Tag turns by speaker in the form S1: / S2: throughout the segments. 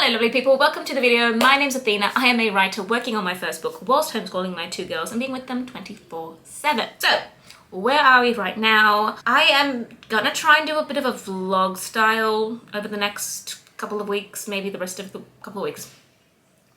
S1: Hello lovely people, welcome to the video. My name's Athena. I am a writer working on my first book whilst homeschooling my two girls and being with them 24/7. So, where are we right now? I am gonna try and do a bit of a vlog style over the next couple of weeks, maybe the rest of the couple of weeks.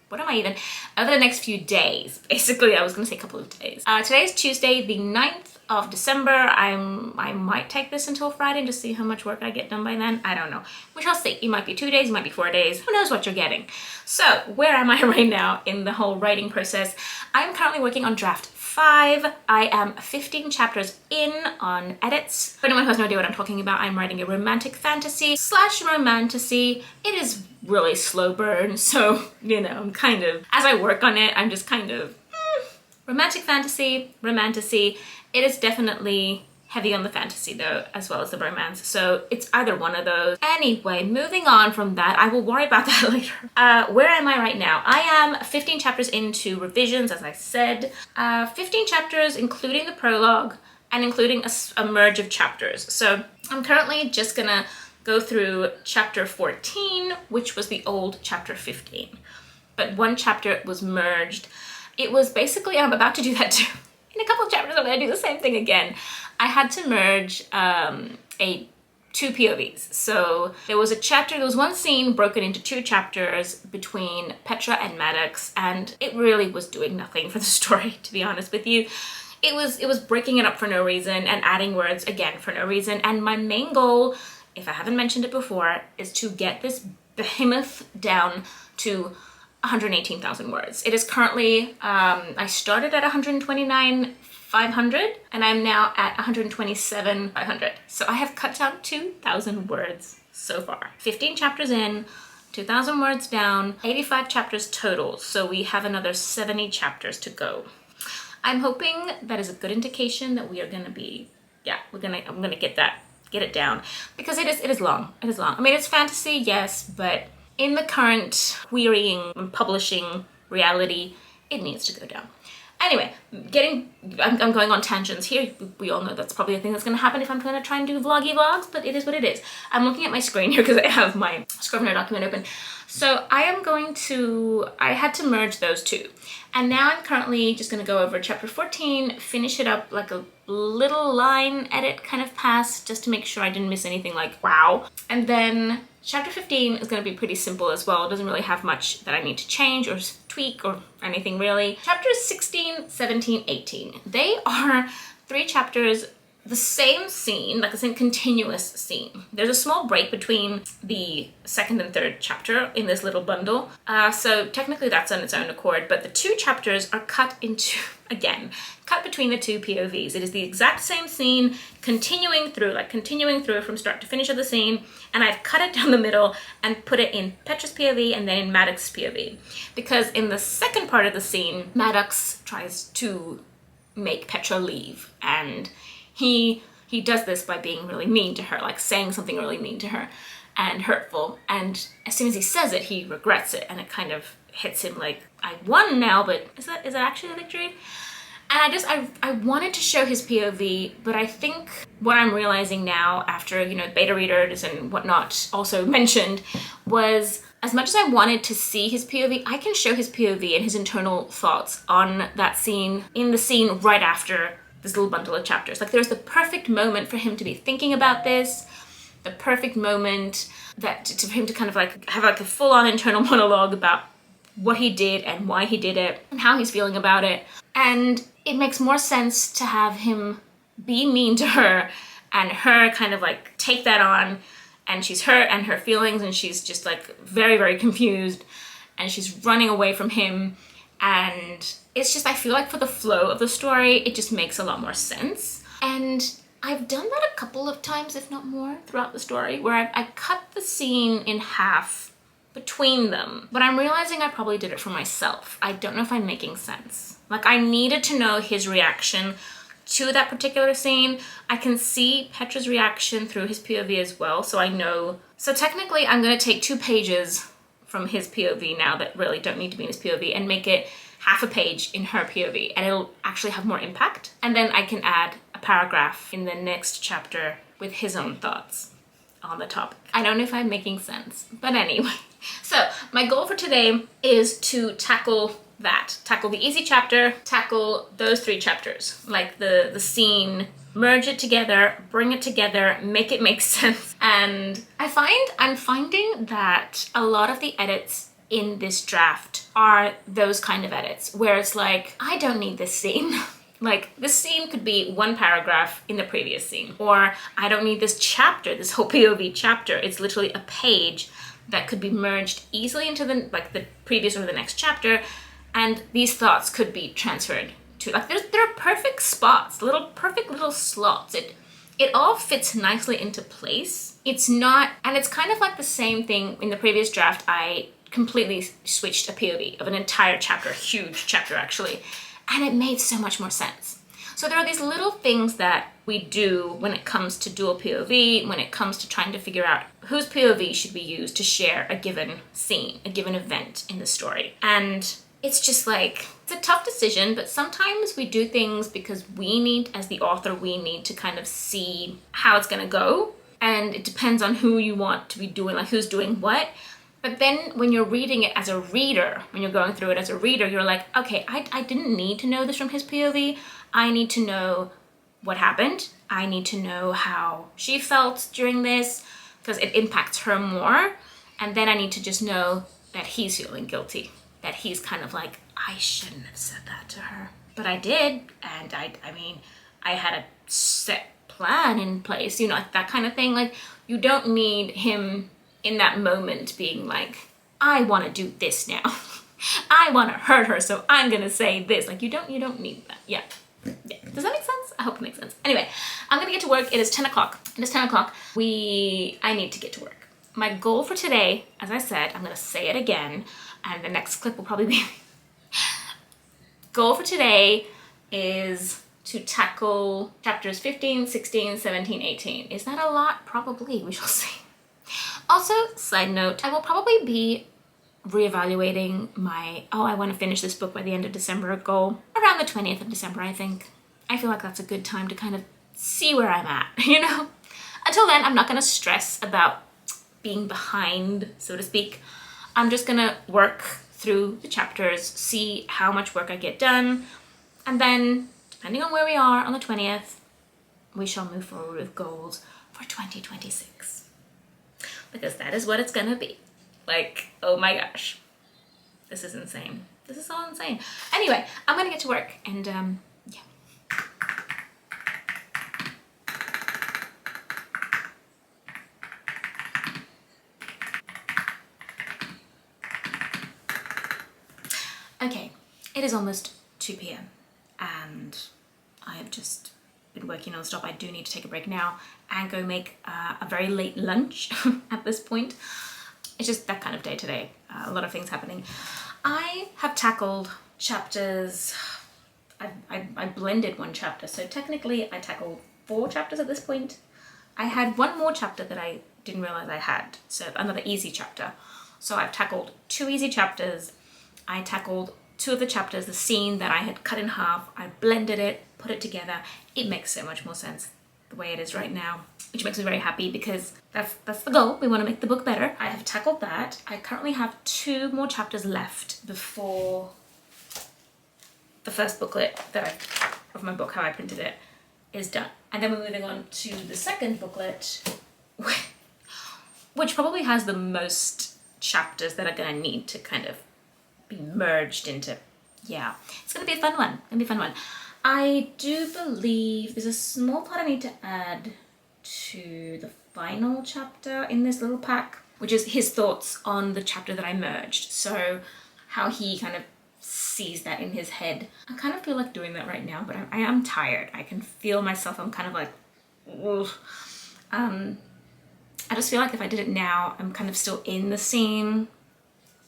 S1: What am I even? Over the next few days. Basically, I was gonna say a couple of days. Today is Tuesday, the 9th of December. I might take this until Friday and just see how much work I get done by then. I don't know. We shall see. It might be 2 days, it might be 4 days. Who knows what you're getting? So, where am I right now in the whole writing process? I'm currently working on draft 5. I am 15 chapters in on edits. For anyone who has no idea what I'm talking about, I'm writing a romantic fantasy / romantasy. It is really slow burn, so, you know, I'm kind of, as I work on it, I'm just kind of, romantic fantasy, romantasy. It is definitely heavy on the fantasy though, as well as the romance. So it's either one of those. Anyway, moving on from that, I will worry about that later. Where am I right now? I am 15 chapters into revisions, as I said. 15 chapters, including the prologue and including a merge of chapters. So I'm currently just gonna go through chapter 14, which was the old chapter 15. But one chapter was merged. It was basically, I'm about to do that too. In a couple of chapters, I'm going to do the same thing again. I had to merge two POVs. So there was one scene broken into 2 chapters between Petra and Maddox, and it really was doing nothing for the story, to be honest with you. It was breaking it up for no reason and adding words again for no reason. And my main goal, if I haven't mentioned it before, is to get this behemoth down to 118,000 words. It is currently, I started at 129,500 and I'm now at 127,500. So I have cut down 2,000 words so far. 15 chapters in, 2,000 words down, 85 chapters total. So we have another 70 chapters to go. I'm hoping that is a good indication that we are gonna be, I'm gonna get it down, because it is long, it is long. I mean, it's fantasy, yes, but in the current wearying publishing reality, it needs to go down. Anyway, I'm going on tangents here. We all know that's probably a thing that's gonna happen if I'm gonna try and do vloggy vlogs, but it is what it is. I'm looking at my screen here because I have my Scrivener document open. So I had to merge those two. And now I'm currently just gonna go over chapter 14, finish it up like a little line edit kind of pass, just to make sure I didn't miss anything like wow. And then chapter 15 is going to be pretty simple as well. It doesn't really have much that I need to change or tweak or anything really. Chapters 16, 17, 18. They are 3 chapters, the same scene, like the same continuous scene. There's a small break between the 2nd and 3rd chapter in this little bundle. So technically that's on its own accord, but the 2 chapters are cut between the 2 POVs. It is the exact same scene, continuing through from start to finish of the scene, and I've cut it down the middle and put it in Petra's POV and then in Maddox's POV. Because in the second part of the scene, Maddox tries to make Petra leave, and he does this by being really mean to her, like saying something really mean to her and hurtful. And as soon as he says it, he regrets it, and it kind of hits him like, I won now, but is that actually a victory? And I wanted to show his POV, but I think what I'm realizing now after, you know, beta readers and whatnot also mentioned was, as much as I wanted to see his POV, I can show his POV and his internal thoughts on that scene, in the scene right after this little bundle of chapters. Like, there's the perfect moment for him to be thinking about this, the perfect moment for him to kind of like have like a full-on internal monologue about what he did and why he did it and how he's feeling about it. And it makes more sense to have him be mean to her and her kind of like take that on, and she's hurt and her feelings, and she's just like very, very confused, and she's running away from him. And it's just, I feel like for the flow of the story, it just makes a lot more sense. And I've done that a couple of times, if not more, throughout the story, where I cut the scene in half between them. But I'm realizing I probably did it for myself. I don't know if I'm making sense. Like, I needed to know his reaction to that particular scene. I can see Petra's reaction through his POV as well, so I know. So technically, I'm gonna take 2 pages from his POV now that really don't need to be in his POV and make it half a page in her POV, and it'll actually have more impact. And then I can add a paragraph in the next chapter with his own thoughts on the topic. I don't know if I'm making sense, but anyway. So my goal for today is to tackle the easy chapter, tackle those 3 chapters, like the scene, merge it together, bring it together, make it make sense. And I'm finding that a lot of the edits in this draft are those kind of edits where it's like, I don't need this scene. Like, this scene could be 1 paragraph in the previous scene, or I don't need this chapter, this whole POV chapter. It's literally a page that could be merged easily into the previous or the next chapter, and these thoughts could be transferred to, like, there are perfect spots, perfect little slots. It all fits nicely into place. It's not, and it's kind of like the same thing in the previous draft. I completely switched a POV of an entire chapter, a huge chapter actually, and it made so much more sense. So there are these little things that we do when it comes to dual POV, when it comes to trying to figure out whose POV should we use to share a given scene, a given event in the story. And it's just like, it's a tough decision, but sometimes we do things because we need, as the author, we need to kind of see how it's gonna go. And it depends on who you want to be doing, like who's doing what. But then when you're reading it as a reader, when you're going through it as a reader, you're like, okay, I didn't need to know this from his POV. I need to know what happened. I need to know how she felt during this because it impacts her more. And then I need to just know that he's feeling guilty, that he's kind of like, I shouldn't have said that to her, but I did. And I mean, I had a set plan in place, you know, like that kind of thing. Like, you don't need him in that moment being like, I want to do this now. I want to hurt her, so I'm gonna say this. Like, you don't need that. Yeah. Does that make sense? I hope it makes sense. Anyway, I'm gonna get to work. It is 10 o'clock. It is 10 o'clock. I need to get to work. My goal for today, as I said, I'm gonna say it again, and the next clip will probably be goal for today is to tackle chapters 15, 16, 17, 18. Is that a lot? Probably. We shall see. Also, side note, I will probably be reevaluating my, I want to finish this book by the end of December goal around the 20th of December, I think. I feel like that's a good time to kind of see where I'm at, you know? Until then, I'm not going to stress about being behind, so to speak. I'm just going to work through the chapters, see how much work I get done, and then, depending on where we are on the 20th, we shall move forward with goals for 2026. Because that is what it's gonna be. Like, oh my gosh. This is insane. This is all insane. Anyway, I'm gonna get to work and yeah. Okay, it is almost 2 p.m. and I have just been working non-stop. I do need to take a break now and go make a very late lunch at this point. It's just that kind of day today. A lot of things happening. I have tackled chapters, I blended 1 chapter, so technically I tackled 4 chapters at this point. I had 1 more chapter that I didn't realize I had, so another easy chapter. So I've tackled 2 easy chapters. I tackled 2 of the chapters, the scene that I had cut in half. I blended it, put it together. It makes so much more sense the way it is right now, which makes me very happy because that's the goal. We want to make the book better. I have tackled that. I currently have 2 more chapters left before the first booklet of my book, how I printed it, is done. And then we're moving on to the second booklet, which probably has the most chapters that are going to need to kind of be merged into. Yeah, it's going to be a fun one. I do believe there's a small part I need to add to the final chapter in this little pack, which is his thoughts on the chapter that I merged. So how he kind of sees that in his head. I kind of feel like doing that right now, but I am tired. I can feel myself. I'm kind of like, ugh. I just feel like if I did it now, I'm kind of still in the scene.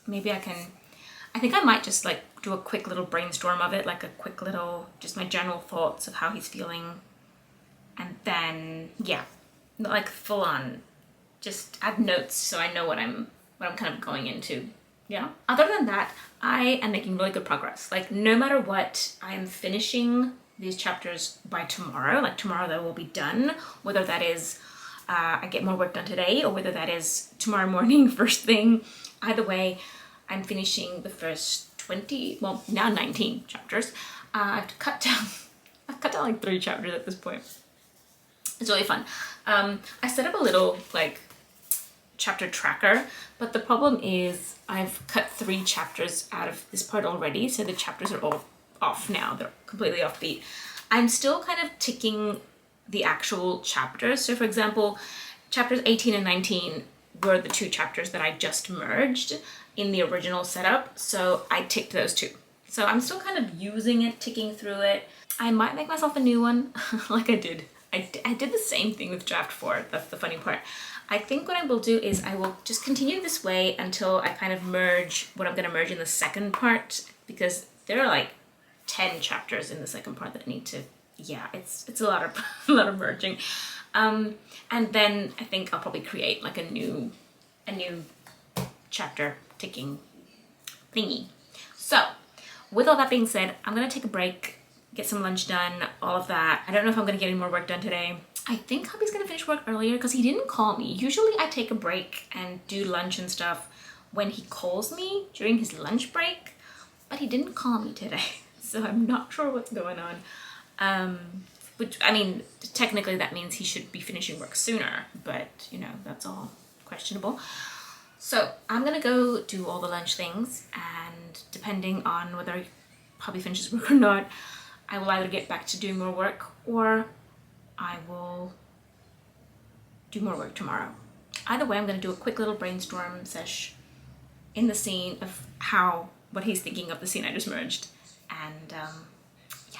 S1: Maybe I think I might just like do a quick little brainstorm of it, like a quick little, just my general thoughts of how he's feeling. And then, yeah, not like full on, just add notes so I know what I'm kind of going into. Yeah. Other than that, I am making really good progress. Like, no matter what, I am finishing these chapters by tomorrow. Like, tomorrow they will be done, whether that is I get more work done today or whether that is tomorrow morning first thing Either way, I'm finishing the first 20, well, now 19 chapters. I've cut down like 3 chapters at this point. It's really fun. I set up a little like chapter tracker, but the problem is I've cut 3 chapters out of this part already, so the chapters are all off now. They're completely offbeat. I'm still kind of ticking the actual chapters. So for example, chapters 18 and 19 were the 2 chapters that I just merged in the original setup, so I ticked those 2. So I'm still kind of using it, ticking through it. I might make myself a new one, like I did. I did the same thing with draft 4, that's the funny part. I think what I will do is I will just continue this way until I kind of merge what I'm gonna merge in the second part, because there are like 10 chapters in the second part that need to, yeah, it's a lot of a lot of merging. And then I think I'll probably create like a new chapter ticking thingy. So with all that being said, I'm gonna take a break, get some lunch done, all of that. I don't know if I'm gonna get any more work done today. I think hubby's gonna finish work earlier because he didn't call me. Usually I take a break and do lunch and stuff when he calls me during his lunch break, but he didn't call me today. So I'm not sure what's going on. Which, I mean, technically that means he should be finishing work sooner, but you know, that's all questionable. So I'm gonna go do all the lunch things, and depending on whether hubby finishes work or not, I will either get back to doing more work or I will do more work tomorrow. Either way, I'm gonna do a quick little brainstorm sesh in the scene of what he's thinking of the scene I just merged. And yeah.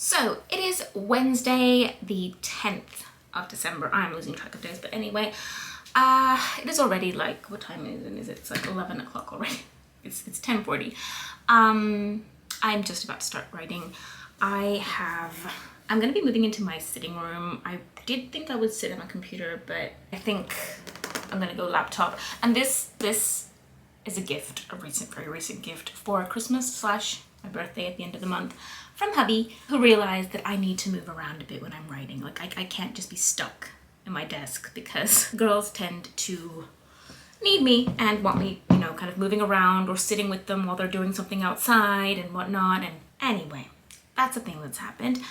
S1: So it is Wednesday, the 10th of December. I'm losing track of days, but anyway, it is already like, what time is it? It's like 11 o'clock already. It's 10:40. I'm just about to start writing. I'm gonna be moving into my sitting room. I did think I would sit on my computer, but I think I'm gonna go laptop. And this is a gift, very recent gift for Christmas / my birthday at the end of the month, from hubby, who realized that I need to move around a bit when I'm writing. Like I can't just be stuck in my desk, because girls tend to need me and want me, you know, kind of moving around or sitting with them while they're doing something outside and whatnot. And anyway, that's a thing that's happened.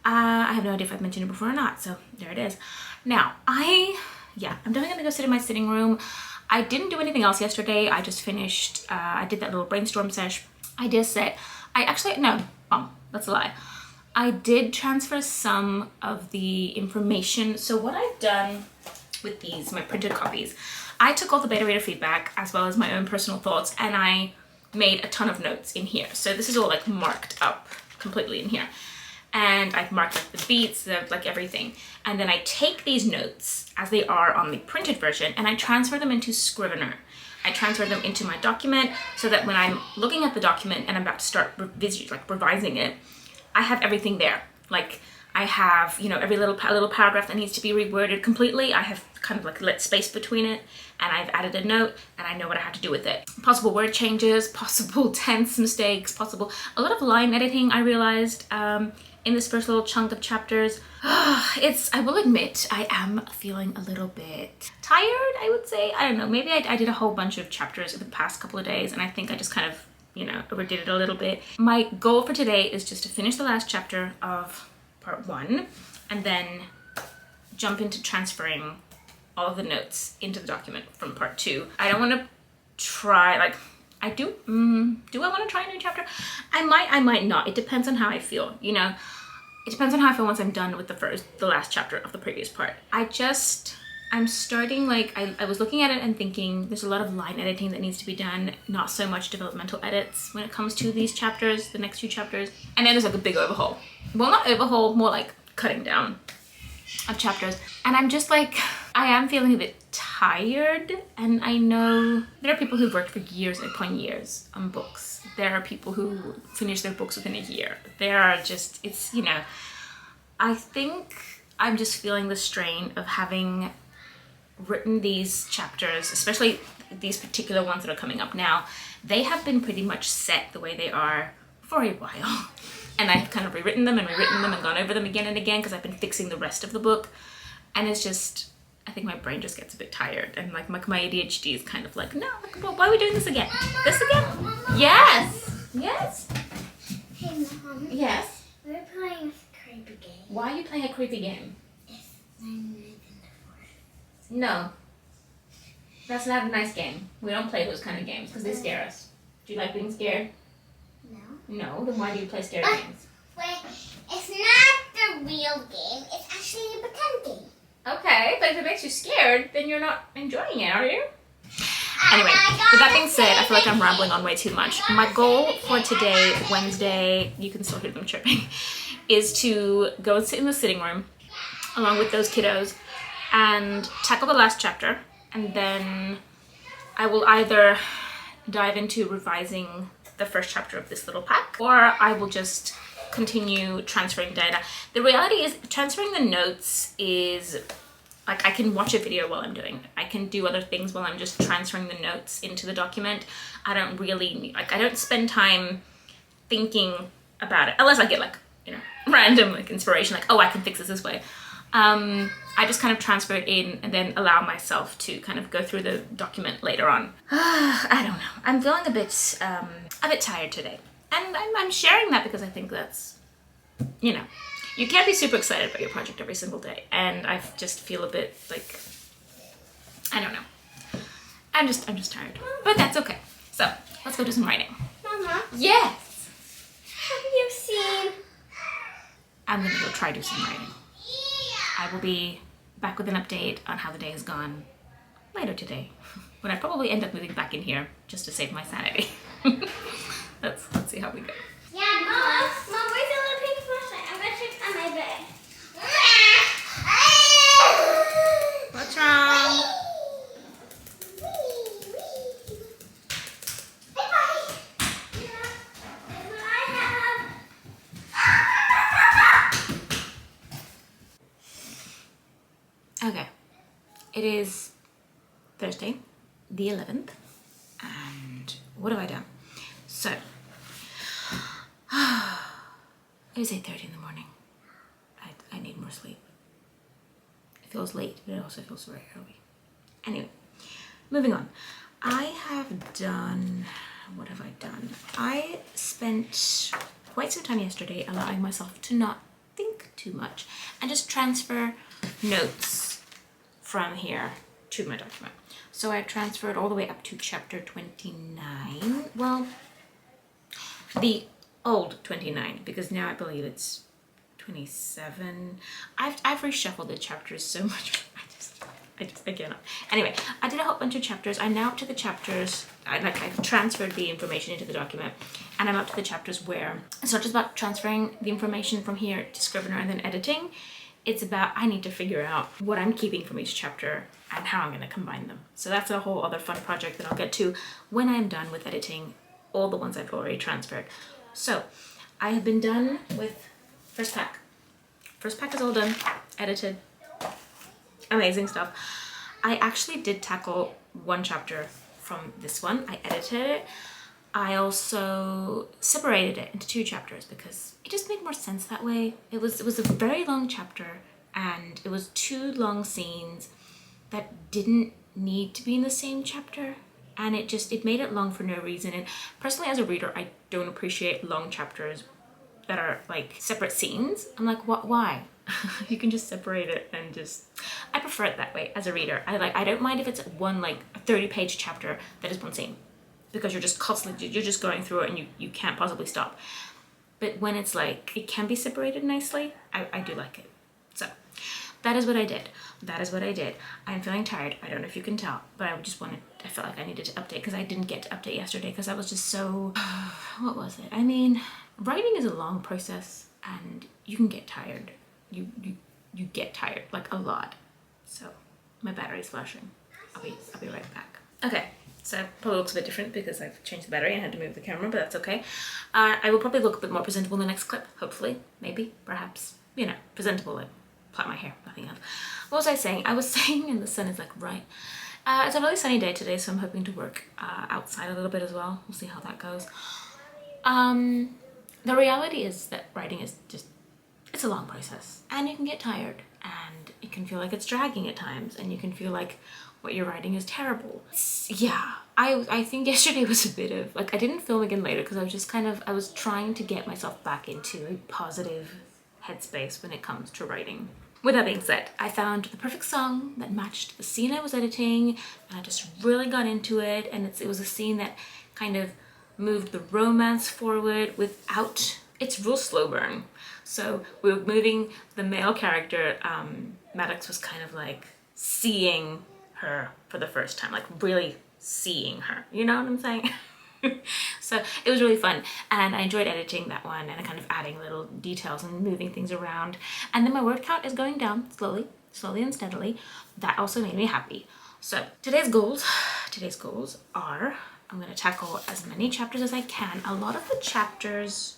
S1: I have no idea if I've mentioned it before or not, so there it is. Now, I'm definitely gonna go sit in my sitting room. I didn't do anything else yesterday. I just finished, I did that little brainstorm sesh. Idea set. That's a lie. I did transfer some of the information. So what I've done with these, my printed copies, I took all the beta reader feedback as well as my own personal thoughts, and I made a ton of notes in here. So this is all like marked up completely in here. And I've marked like the beats, like everything. And then I take these notes as they are on the printed version and I transfer them into Scrivener. I transfer them into my document so that when I'm looking at the document and I'm about to start revising it, I have everything there. Like I have, you know, every little paragraph that needs to be reworded completely. I have kind of like let space between it, and I've added a note and I know what I have to do with it. Possible word changes, possible tense mistakes, possible a lot of line editing, I realized, in this first little chunk of chapters. I will admit, I am feeling a little bit tired, I would say. I don't know, maybe I did a whole bunch of chapters over the past couple of days, and I think I just kind of, you know, overdid it a little bit. My goal for today is just to finish the last chapter of part 1 and then jump into transferring all of the notes into the document from part 2. I don't want to try, like, do I want to try a new chapter? I might not. It depends on how I feel, you know. It depends on how I feel once I'm done with the last chapter of the previous part. I'm starting, like, I was looking at it and thinking there's a lot of line editing that needs to be done, not so much developmental edits when it comes to these chapters, the next 2 chapters. And then there's like a big overhaul. Well, not overhaul, more like cutting down of chapters. And I'm just like, I am feeling a bit tired, and I know there are people who've worked for years upon years on books. There are people who finish their books within a year. There are just, it's, you know, I think I'm just feeling the strain of having written these chapters, especially these particular ones that are coming up now. They have been pretty much set the way they are for a while. And I've kind of rewritten them and gone over them again and again because I've been fixing the rest of the book. And it's just, I think my brain just gets a bit tired. And like my ADHD is kind of like, no, like, why are we doing this again? This again? Yes. Yes.
S2: Hey, Mom.
S1: Yes.
S2: We're playing a creepy game.
S1: Why are you playing a creepy game?
S2: If I'm moving the forest.
S1: No. That's not a nice game. We don't play those kind of games because they scare us. Do you like being scared?
S2: No.
S1: No, then why do you play scary games?
S2: Wait, it's not the real game. It's actually a pretend game.
S1: Okay, but if it makes you scared, then you're not enjoying it, are you? Anyway, with that being said, I feel like I'm rambling on way too much. My goal for today, Wednesday, you can still hear them chirping, is to go and sit in the sitting room along with those kiddos and tackle the last chapter, and then I will either dive into revising the first chapter of this little pack, or I will just continue transferring data. The reality is transferring the notes is like I can watch a video while I'm doing it. I can do other things while I'm just transferring the notes into the document. I don't really, like, I don't spend time thinking about it unless I get like, you know, random like inspiration, like, oh, I can fix this way. I just kind of transfer it in and then allow myself to kind of go through the document later on. I don't know. I'm feeling a bit tired today. And I'm sharing that because I think that's, you know, you can't be super excited about your project every single day. And I just feel a bit like, I don't know. I'm just tired, but that's okay. So let's go do some writing.
S2: Mama.
S1: Yes.
S2: Have you seen?
S1: I'm gonna go try do some writing. I will be back with an update on how the day has gone later today, when I probably end up moving back in here just to save my sanity. Let's see how we go.
S2: Yeah, Mom, where's the little pink flashlight? I'm gonna check on my bed.
S1: What's wrong? Okay, it is Thursday, the 11th, and what have I done? So, it is 8:30 in the morning. I need more sleep. It feels late, but it also feels very early. Anyway, moving on. I have done, what have I done? I spent quite some time yesterday allowing myself to not think too much and just transfer notes from here to my document. So I transferred all the way up to chapter 29. Well, the old 29, because now I believe it's 27. I've reshuffled the chapters so much. I cannot. Anyway, I did a whole bunch of chapters. I'm now up to the chapters, I've transferred the information into the document, and I'm up to the chapters where it's not just about transferring the information from here to Scrivener and then editing. It's about, I need to figure out what I'm keeping from each chapter and how I'm going to combine them. So that's a whole other fun project that I'll get to when I'm done with editing all the ones I've already transferred. So I have been done with first pack. First pack is all done, edited, amazing stuff. I actually did tackle one chapter from this one. I edited it. I also separated it into two chapters because it just made more sense that way. It was a very long chapter, and it was two long scenes that didn't need to be in the same chapter, and it made it long for no reason. And personally, as a reader, I don't appreciate long chapters that are like separate scenes. I'm like, what? Why? You can just separate it and just, I prefer it that way as a reader. I don't mind if it's one like a 30-page chapter that is one scene, because you're just constantly, you're just going through it and you can't possibly stop. But when it's like, it can be separated nicely, I do like it. So that is what I did. That is what I did. I'm feeling tired. I don't know if you can tell, but I felt like I needed to update because I didn't get to update yesterday because I was just so, what was it? I mean, writing is a long process and you can get tired. You get tired, like a lot. So My battery's flashing. I'll be right back. Okay, so probably looks a bit different because I've changed the battery and had to move the camera, but that's okay. I will probably look a bit more presentable in the next clip, hopefully, maybe, perhaps, you know, presentable, like plait my hair, nothing else. What was I saying? I was saying, and the sun is like right. It's a really sunny day today, so I'm hoping to work outside a little bit as well. We'll see how that goes. The reality is that writing is just, it's a long process, and you can get tired, and it can feel like it's dragging at times, and you can feel like what you're writing is terrible. Yeah, I think yesterday was a bit of, like, I didn't film again later because I was just kind of, I was trying to get myself back into a positive headspace when it comes to writing. With that being said, I found the perfect song that matched the scene I was editing, and I just really got into it, and it was a scene that kind of moved the romance forward without, it's real slow burn. So we were moving the male character, Maddox was kind of like seeing her for the first time, like really seeing her, you know what I'm saying? So it was really fun, and I enjoyed editing that one and kind of adding little details and moving things around. And then my word count is going down slowly and steadily. That also made me happy. So today's goals are, I'm going to tackle as many chapters as I can. A lot of the chapters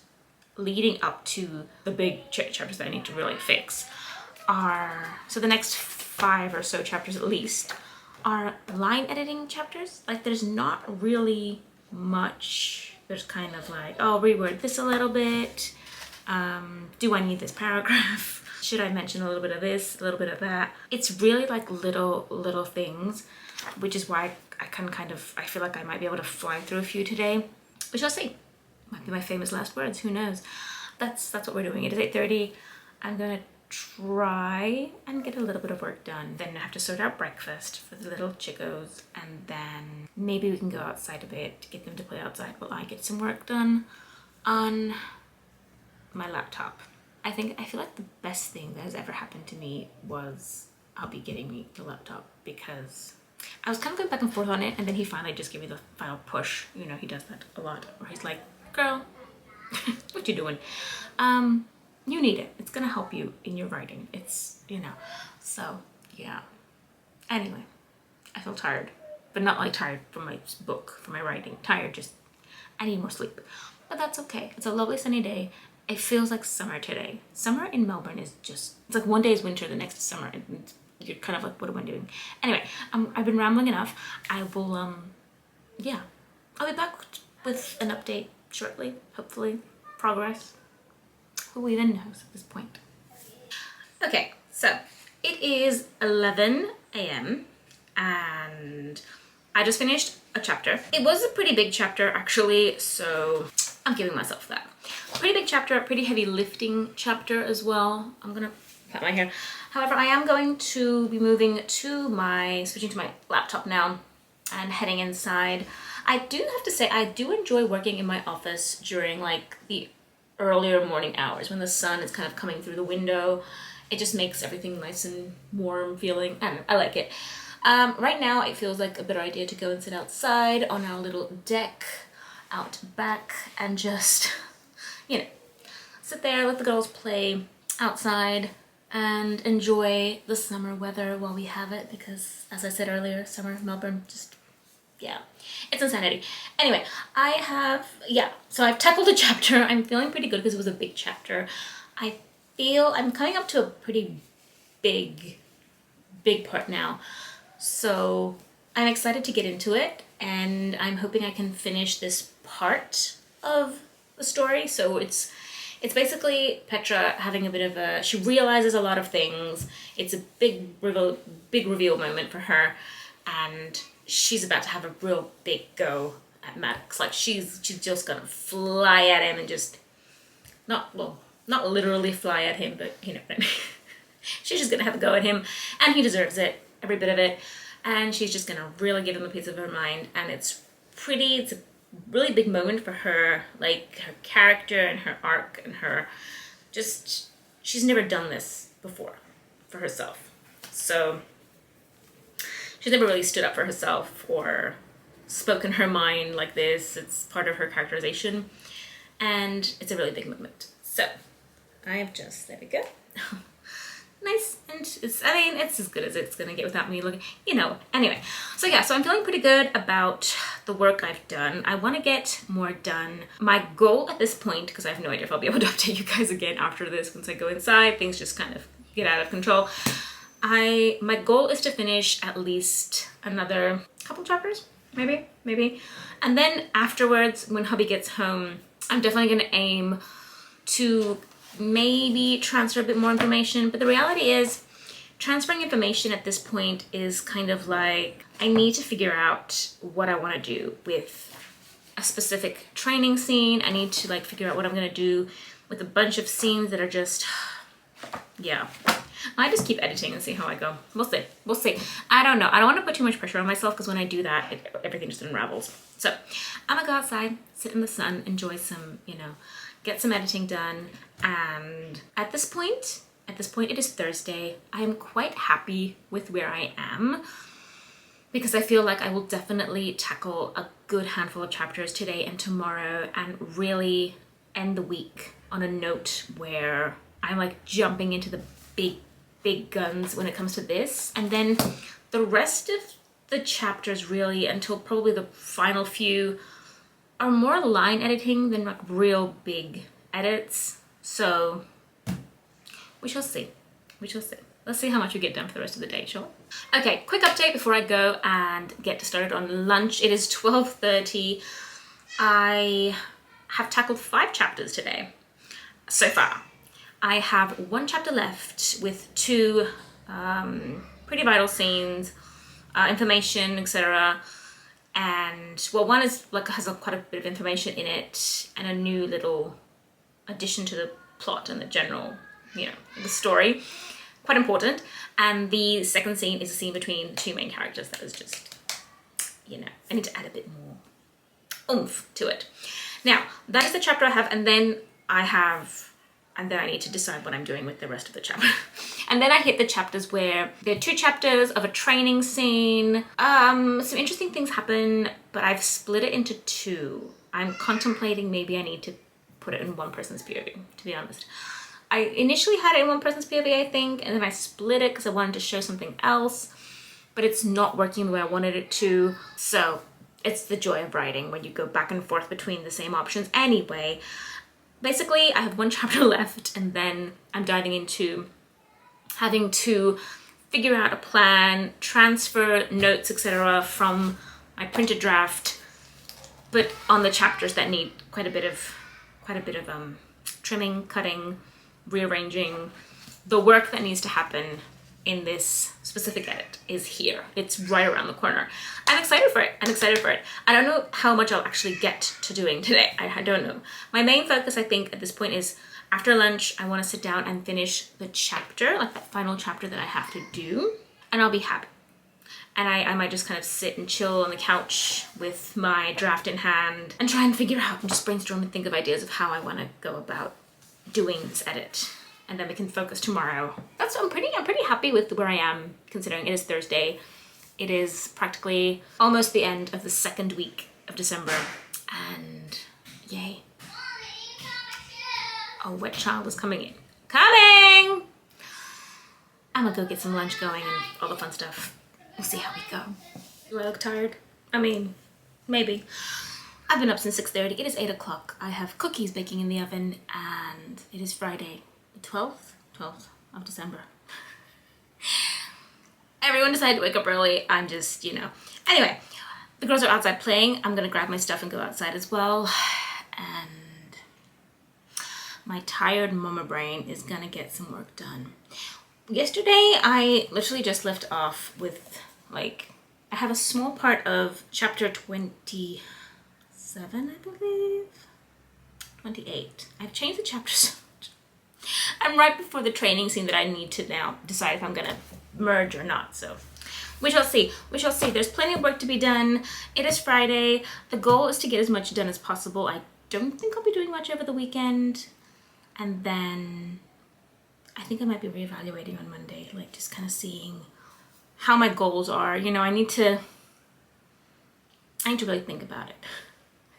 S1: leading up to the big chapters that I need to really fix are, so the next 5 or so chapters at least are line editing chapters. Like there's not really much. There's kind of like, oh, reword this a little bit. Do I need this paragraph? Should I mention a little bit of this, a little bit of that? It's really like little things, which is why I can kind of, I feel like I might be able to fly through a few today. We shall see. Might be my famous last words, who knows? That's what we're doing. It is 8:30. I'm gonna try and get a little bit of work done. Then I have to sort out breakfast for the little chickos, and then maybe we can go outside a bit to get them to play outside while I get some work done on my laptop. I feel like the best thing that has ever happened to me was Albie getting me the laptop, because I was kind of going back and forth on it, and then he finally just gave me the final push. You know, he does that a lot, where he's like, girl, what you doing? You need it. It's gonna help you in your writing. It's, you know, so yeah. Anyway, I feel tired, but not like tired from my book, from my writing. Tired, just, I need more sleep. But that's okay. It's a lovely sunny day. It feels like summer today. Summer in Melbourne is just, it's like one day is winter, the next is summer. And you're kind of like, what am I doing? Anyway, I've been rambling enough. I will, yeah. I'll be back with an update shortly, hopefully. Progress. Who even knows at this point? Okay, so it is 11 a.m. and I just finished a chapter. It was a pretty big chapter actually, so I'm giving myself that. Pretty big chapter, a pretty heavy lifting chapter as well. I'm gonna cut my hair. However, I am going to be moving to switching to my laptop now and heading inside. I do have to say, I do enjoy working in my office during like the earlier morning hours when the sun is kind of coming through the window. It just makes everything nice and warm feeling. I don't know, I like it. Right now it feels like a better idea to go and sit outside on our little deck out back and just, you know, sit there, let the girls play outside and enjoy the summer weather while we have it, because as I said earlier, summer in Melbourne, just, yeah, it's insanity. Anyway, so I've tackled a chapter. I'm feeling pretty good because it was a big chapter. I feel I'm coming up to a pretty big part now. So I'm excited to get into it, and I'm hoping I can finish this part of the story. So it's basically Petra having a bit of a, she realizes a lot of things. It's a big reveal moment for her, and she's about to have a real big go at Maddox. Like she's just gonna fly at him and just, not literally fly at him, but you know what I mean. She's just gonna have a go at him, and he deserves it, every bit of it. And she's just gonna really give him a piece of her mind, and it's a really big moment for her, like her character and her arc and her, just, she's never done this before for herself. So she's never really stood up for herself or spoken her mind like this. It's part of her characterization, and it's a really big moment. So I've just, there we go. nice, and it's as good as it's gonna get without me looking, anyway. So yeah, so I'm feeling pretty good about the work I've done. I want to get more done. My goal at this point, because I have no idea if I'll be able to update you guys again after this, once I go inside, things just kind of get out of control. My goal is to finish at least another couple chapters, maybe. And then afterwards, when hubby gets home, I'm definitely gonna aim to maybe transfer a bit more information. But the reality is, transferring information at this point is kind of like, I need to figure out what I want to do with a specific training scene. I need to like figure out what I'm gonna do with a bunch of scenes that are just, yeah. I just keep editing and see how I go. We'll see. I don't know. I don't want to put too much pressure on myself, because when I do that, everything just unravels. So I'm gonna go outside, sit in the sun, enjoy some, get some editing done. And at this point, it is Thursday. I am quite happy with where I am, because I feel like I will definitely tackle a good handful of chapters today and tomorrow, and really end the week on a note where I'm like jumping into the big guns when it comes to this. And then the rest of the chapters, really until probably the final few, are more line editing than like real big edits. So we shall see. Let's see how much we get done for the rest of the day, shall we? Okay, quick update before I go and get started on lunch. It is 12:30. I have tackled 5 chapters today so far. I have 1 chapter left with 2 pretty vital scenes, information, etc. And well, one is like has quite a bit of information in it, and a new little addition to the plot and the general, the story. Quite important. And the second scene is a scene between the 2 main characters that is just, I need to add a bit more oomph to it. Now, that is the chapter I have, and then I need to decide what I'm doing with the rest of the chapter. And then I hit the chapters where there are 2 chapters of a training scene. Some interesting things happen, but I've split it into 2. I'm contemplating maybe I need to put it in one person's POV, to be honest. I initially had it in one person's POV, I think, and then I split it because I wanted to show something else, but it's not working the way I wanted it to. So it's the joy of writing when you go back and forth between the same options. Anyway, basically I have 1 chapter left, and then I'm diving into having to figure out a plan, transfer notes, etc. from my printed draft, but on the chapters that need quite a bit of trimming, cutting, rearranging. The work that needs to happen in this specific edit is here. It's right around the corner. I'm excited for it. I don't know how much I'll actually get to doing today. I don't know. My main focus, I think, at this point is after lunch, I want to sit down and finish the chapter, like that final chapter that I have to do, and I'll be happy. And I might just kind of sit and chill on the couch with my draft in hand and try and figure out and just brainstorm and think of ideas of how I want to go about doing this edit. And then we can focus tomorrow. I'm pretty happy with where I am, considering it is Thursday. It is practically almost the end of the 2nd week of December, and yay. A wet child is coming in. Coming! I'm gonna go get some lunch going and all the fun stuff. We'll see how we go. Do I look tired? I mean, maybe. I've been up since 6:30. It is 8 o'clock. I have cookies baking in the oven, and it is Friday, the 12th of December. Everyone decided to wake up early. I'm just, Anyway, the girls are outside playing. I'm gonna grab my stuff and go outside as well. And my tired mama brain is gonna get some work done. Yesterday, I literally just left off with, I have a small part of chapter 27, I believe? 28. I've changed the chapters so much. I'm right before the training scene that I need to now decide if I'm gonna merge or not, so we shall see. There's plenty of work to be done. It is Friday. The goal is to get as much done as possible. I don't think I'll be doing much over the weekend. And then I think I might be reevaluating on Monday, just kind of seeing how my goals are. I need to really think about it.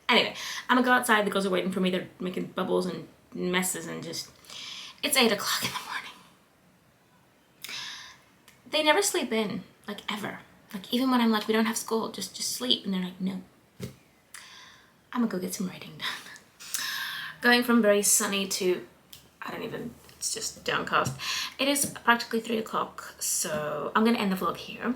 S1: Anyway, I'm gonna go outside. The girls are waiting for me. They're making bubbles and messes and just, it's 8 o'clock in the morning. they never sleep in, like ever. Like even when I'm like, we don't have school, just sleep. And they're like, no, I'm gonna go get some writing done. Going from very sunny to, it's just downcast. It is practically 3 o'clock, so I'm gonna end the vlog here.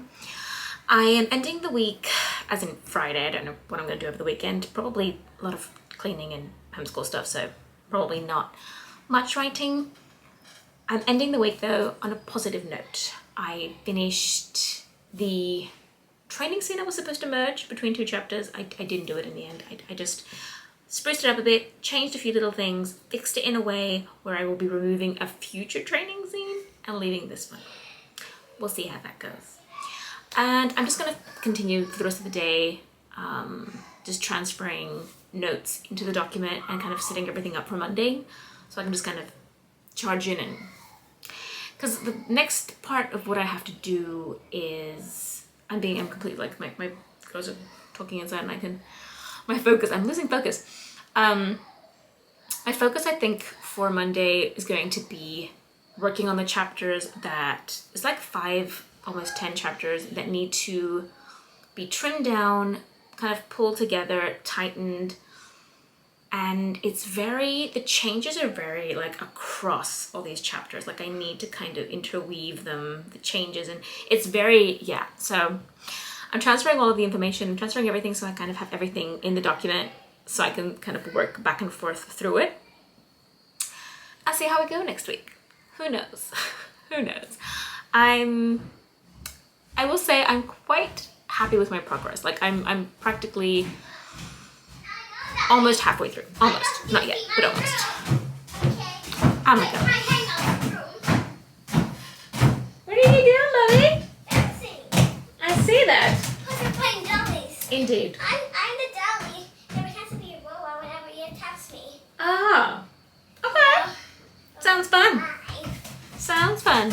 S1: I am ending the week, as in Friday. I don't know what I'm gonna do over the weekend. Probably a lot of cleaning and homeschool stuff, so probably not much writing. I'm ending the week though on a positive note. I finished the training scene that was supposed to merge between 2 chapters. I didn't do it in the end. I just spruced it up a bit, changed a few little things, fixed it in a way where I will be removing a future training scene and leaving this one. We'll see how that goes. And I'm just gonna continue for the rest of the day, just transferring notes into the document and kind of setting everything up for Monday. So I can just kind of charge in, and because the next part of what I have to do is, I'm completely like, my girls are talking inside and I'm losing focus. My focus, I think, for Monday is going to be working on the chapters that, it's like 5, almost 10 chapters that need to be trimmed down, kind of pulled together, tightened. And the changes are very like across all these chapters. Like I need to kind of interweave them, the changes, and it's very, yeah. So I'm transferring all of the information, transferring everything, so I kind of have everything in the document so I can kind of work back and forth through it. I'll see how we go next week. Who knows? Who knows? I will say I'm quite happy with my progress. Like I'm practically almost halfway through. Almost. Not yet, but almost. Oh my god. What are you doing, Mommy? I see that.
S2: Because we're playing dollies.
S1: Indeed.
S2: I'm the dolly. There has to be a robot whenever you test me.
S1: Ah. Okay. Sounds fun.
S2: Bye.
S1: Sounds fun.